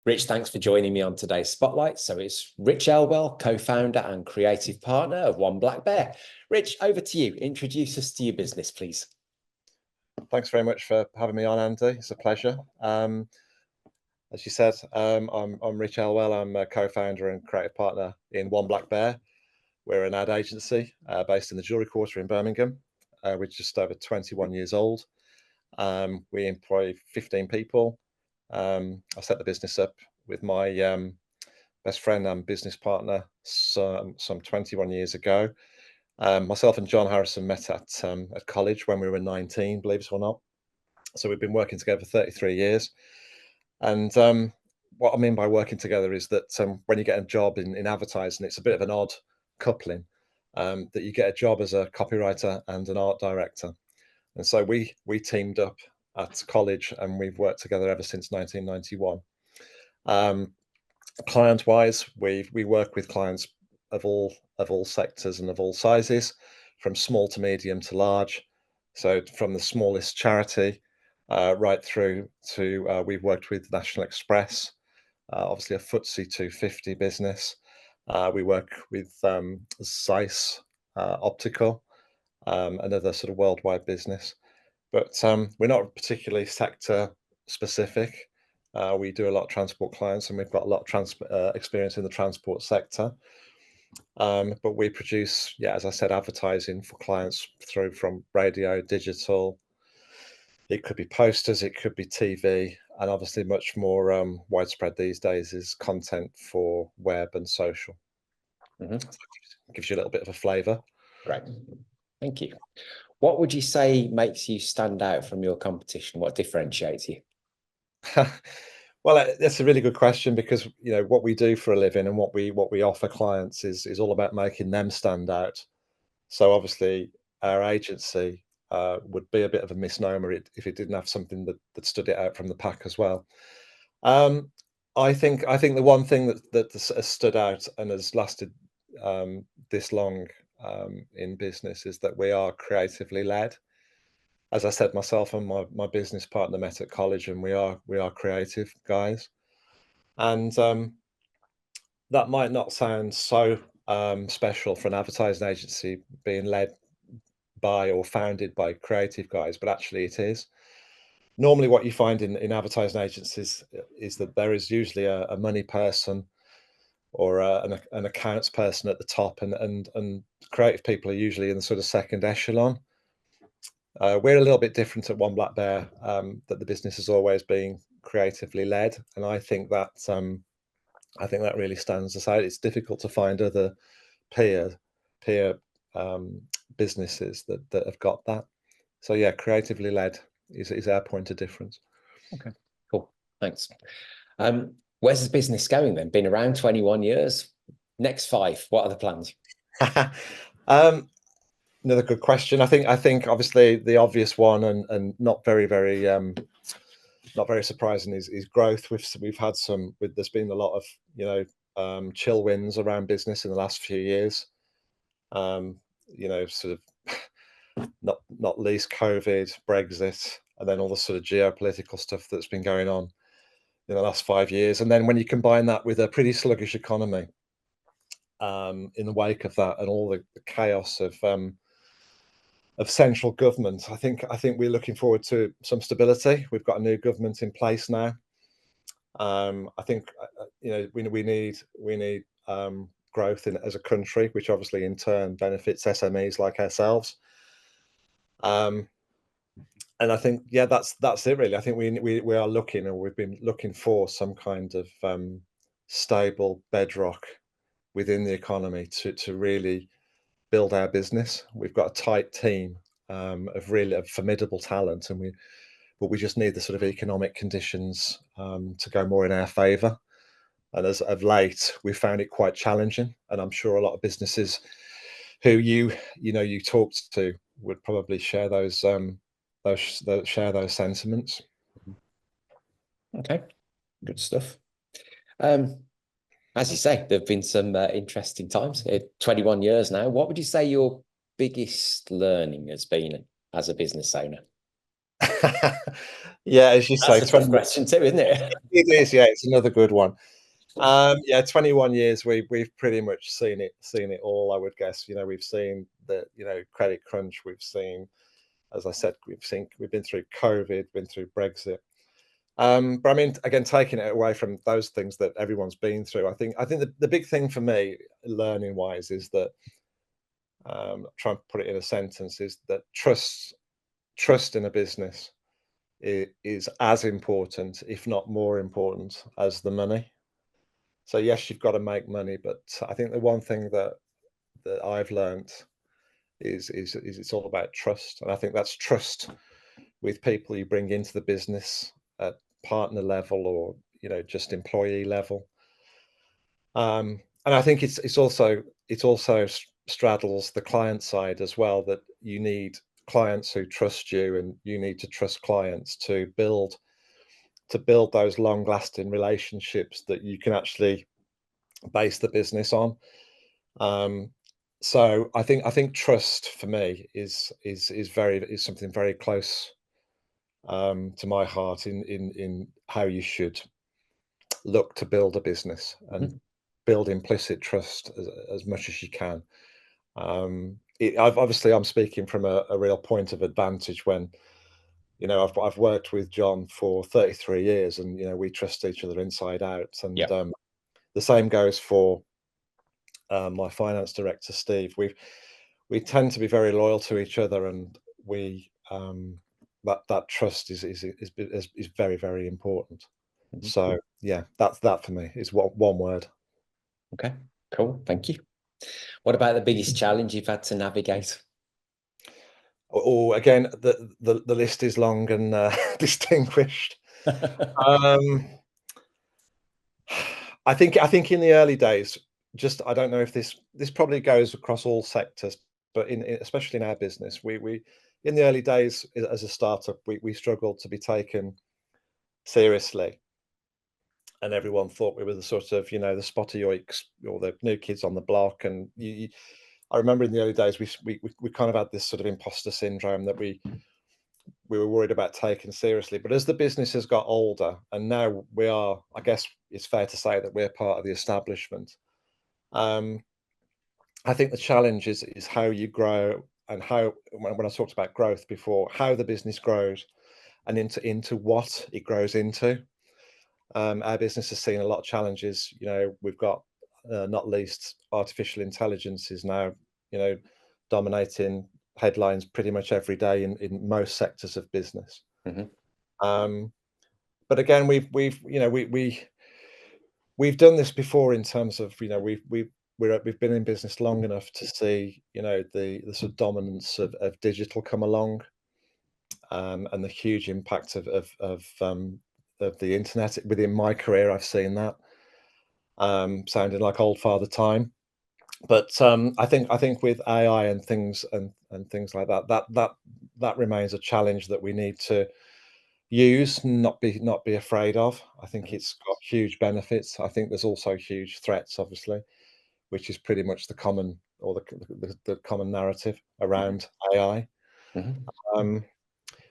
Rich, thanks for joining me on today's Spotlight. So it's Rich Elwell, co-founder and creative partner of One Black Bear. Rich, over to you. Introduce us to your business, please. Thanks very much for having me on, Andy. It's a pleasure. As you said, I'm Rich Elwell. I'm a co-founder and creative partner in One Black Bear. We're an ad agency based in the Jewellery Quarter in Birmingham. We're just over 21 years old. We employ 15 people. I set the business up with my best friend and business partner some 21 years ago. Myself and John Harrison met at college when we were 19, believe it or not. So we've been working together for 33 years. And what I mean by working together is that when you get a job in advertising, it's a bit of an odd coupling, that you get a job as a copywriter and an art director. And so we teamed up at college and we've worked together ever since 1991. Client-wise, we work with clients of all sectors and of all sizes, from small to medium to large. So from the smallest charity right through to we've worked with National Express, obviously a FTSE 250 business. We work with Zeiss Optical, another sort of worldwide business. But we're not particularly sector specific. We do a lot of transport clients, and we've got a lot of experience in the transport sector. But we produce, as I said, advertising for clients through from radio, digital. It could be posters, it could be TV, and obviously much more widespread these days is content for web and social. So it gives you a little bit of a flavour. Great, thank you. What would you say makes you stand out from your competition? What differentiates you? Well, that's a really good question, because what we do for a living and what we offer clients is all about making them stand out. So obviously our agency would be a bit of a misnomer if it didn't have something that stood it out from the pack as well. I think the one thing that has stood out and has lasted this long in business is that we are creatively led. As I said, myself and my business partner met at college, and we are creative guys. And that might not sound so special for an advertising agency being led by or founded by creative guys, but actually it is. Normally what you find in advertising agencies is that there is usually a money person or an accounts person at the top, and creative people are usually in the sort of second echelon. We're a little bit different at One Black Bear, that the business is always being creatively led, and I think that really stands us out. It's difficult to find other peer businesses that have got that. So yeah, creatively led is our point of difference. Okay, cool, thanks. Where's the business going then? Been around 21 years. Next 5, what are the plans? Another good question. I think obviously the obvious one and not very surprising is growth. We've had there's been a lot of chill winds around business in the last few years. Sort of not least COVID, Brexit, and then all the sort of geopolitical stuff that's been going on in the last 5 years. And then when you combine that with a pretty sluggish economy in the wake of that, and all the chaos of central government, I think we're looking forward to some stability. We've got a new government in place now. I think we need growth as a country, which obviously in turn benefits SMEs like ourselves. And I think that's it really. I think we are looking, or we've been looking for some kind of stable bedrock within the economy to really build our business. We've got a tight team of really formidable talent, but we just need the sort of economic conditions to go more in our favour. And as of late, we found it quite challenging, and I'm sure a lot of businesses who you talked to would probably share those sentiments. Okay, good stuff. As you say, there have been some interesting times. 21 years now. What would you say your biggest learning has been as a business owner? Yeah, as you That's say, a tough 20. question too, isn't it? It is, yeah, it's another good one. Yeah, 21 years, we've pretty much seen it all, I would guess. We've seen the, credit crunch, we've seen, as I said, we've been through COVID, been through Brexit. But I mean, again, taking it away from those things that everyone's been through, I think the big thing for me, learning wise, is that trying to put it in a sentence, is that trust in a business is as important, if not more important, as the money. So yes, you've got to make money, but I think the one thing that I've learned is it's all about trust, and I think that's trust with people you bring into the business at partner level, or just employee level. And I think it's also straddles the client side as well, that you need clients who trust you, and you need to trust clients to build those long lasting relationships that you can actually base the business on. Um, so I think trust for me is something very close to my heart, in how you should look to build a business, and Mhm. build implicit trust as much as you can. Obviously, I'm speaking from a real point of advantage, when I've worked with John for 33 years, and we trust each other inside out. And Yeah. the same goes for my finance director, Steve. We tend to be very loyal to each other, and we that trust is very, very important. Mhm. So yeah, that for me is one word. Okay, cool. Thank you. What about the biggest challenge you've had to navigate? Again, the list is long and distinguished. Um, I think in the early days, just I don't know if this probably goes across all sectors, but especially in our business, we in the early days, as a startup, we struggled to be taken seriously, and everyone thought we were the sort of, the spotty oiks, or the new kids on the block. And I remember in the early days, we kind of had this sort of imposter syndrome, that we were worried about taken seriously. But as the business has got older, and now we are, I guess it's fair to say that we're part of the establishment. Um, I think the challenge is how you grow, and how, when I talked about growth before, how the business grows, and into what it grows into. Our business has seen a lot of challenges. We've got, not least, artificial intelligence is now, you know, dominating headlines pretty much every day in most sectors of business. Mhm. Um, but again, we've done this before, in terms of, we've been in business long enough to see, the sort of dominance of digital come along, and the huge impact of the internet. Within my career, I've seen that, sounding like old father time. But I think with AI and things like that remains a challenge that we need to use, not be afraid of. I think Mhm. it's got huge benefits. I think there's also huge threats, obviously, which is pretty much the common, or the common narrative Mhm. around AI. Mhm. Um,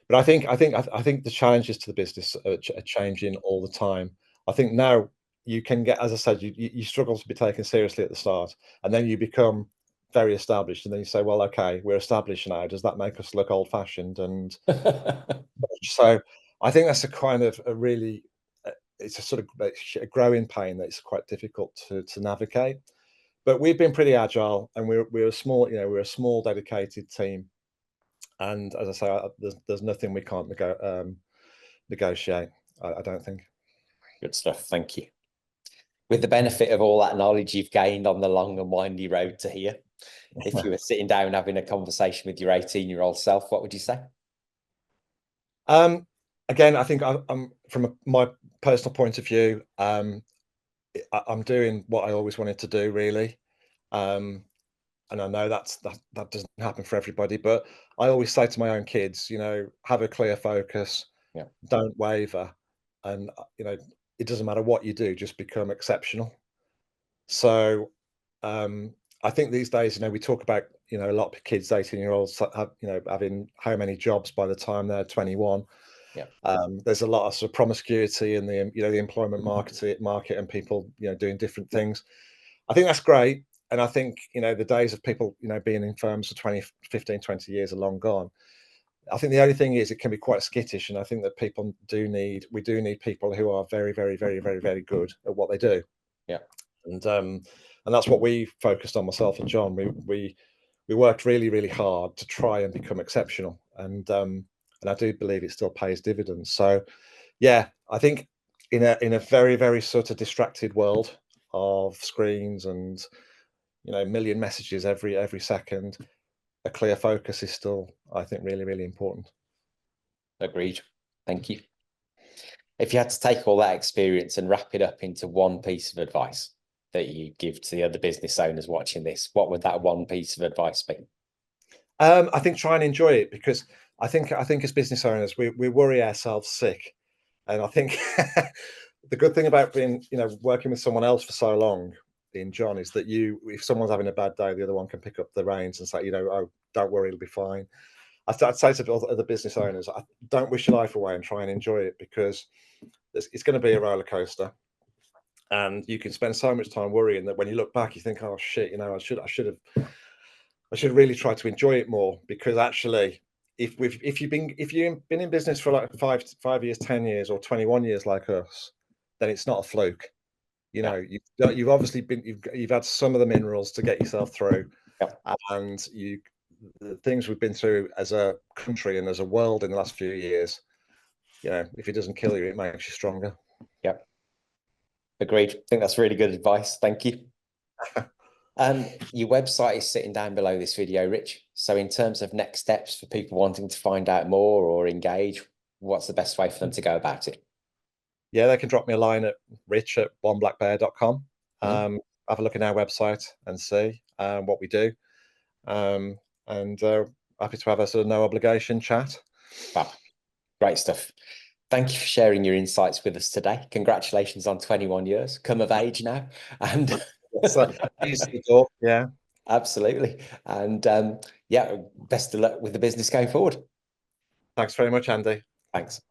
but I think the challenges to the business are changing all the time. I think now you can get, as I said, you struggle to be taken seriously at the start, and then you become very established, and then you say, well, okay, we're established now. Does that make us look old fashioned? And so I think that's a kind of a really, it's a sort of a growing pain that's quite difficult to navigate. But we've been pretty agile, and we're a small, we're a small dedicated team. And as I say, there's nothing we can't negotiate. I don't think. Good stuff. Thank you. With the benefit of all that knowledge you've gained on the long and windy road to here, if you were sitting down having a conversation with your 18-year-old self, what would you say? Um, Again, I think I'm from my personal point of view. I'm doing what I always wanted to do, really. Um, and I know that doesn't happen for everybody, but I always say to my own kids, have a clear focus, Yeah. don't waver, and it doesn't matter what you do, just become exceptional. So, I think these days, we talk about, a lot of kids, 18-year-olds, having how many jobs by the time they're 21. Yeah. There's a lot of sort of promiscuity in the employment market and people, doing different things. I think that's great. And I think, the days of people, being in firms for 20, 15, 20 years are long gone. I think the only thing is it can be quite skittish. And I think that we do need people who are very, very, very, very, very good at what they do. Yeah. And that's what we focused on, myself and John. We worked really, really hard to try and become exceptional. And I do believe it still pays dividends. So yeah, I think in a very, very sort of distracted world of screens and a million messages every second, a clear focus is still, I think, really, really important. Agreed. Thank you. If you had to take all that experience and wrap it up into one piece of advice that you give to the other business owners watching this, what would that one piece of advice be? I think try and enjoy it, because I think as business owners, we worry ourselves sick. And I think the good thing about being, working with someone else for so long, in John, is that if someone's having a bad day, the other one can pick up the reins and say, oh, don't worry, it'll be fine. I'd say to other business owners, don't wish your life away and try and enjoy it, because it's going to be a roller coaster. And you can spend so much time worrying that when you look back, you think, oh shit, I should have really tried to enjoy it more. Because actually, if you've been in business for like 5 years, 10 years, or 21 years like us, then it's not a fluke. You've obviously you've had some of the minerals to get yourself through. Yeah. And the things we've been through as a country and as a world in the last few years, if it doesn't kill you, it makes you stronger. Yeah. Agreed. I think that's really good advice. Thank you. Your website is sitting down below this video, Rich. So in terms of next steps for people wanting to find out more or engage, what's the best way for them to go about it? Yeah, they can drop me a line at rich@oneblackbear.com. Have a look at our website and see what we do. And happy to have a sort of no obligation chat. Fab. Great stuff. Thank you for sharing your insights with us today. Congratulations on 21 years, come of age now. And yeah, absolutely. And yeah, best of luck with the business going forward. thanks very much, Andy. Thanks.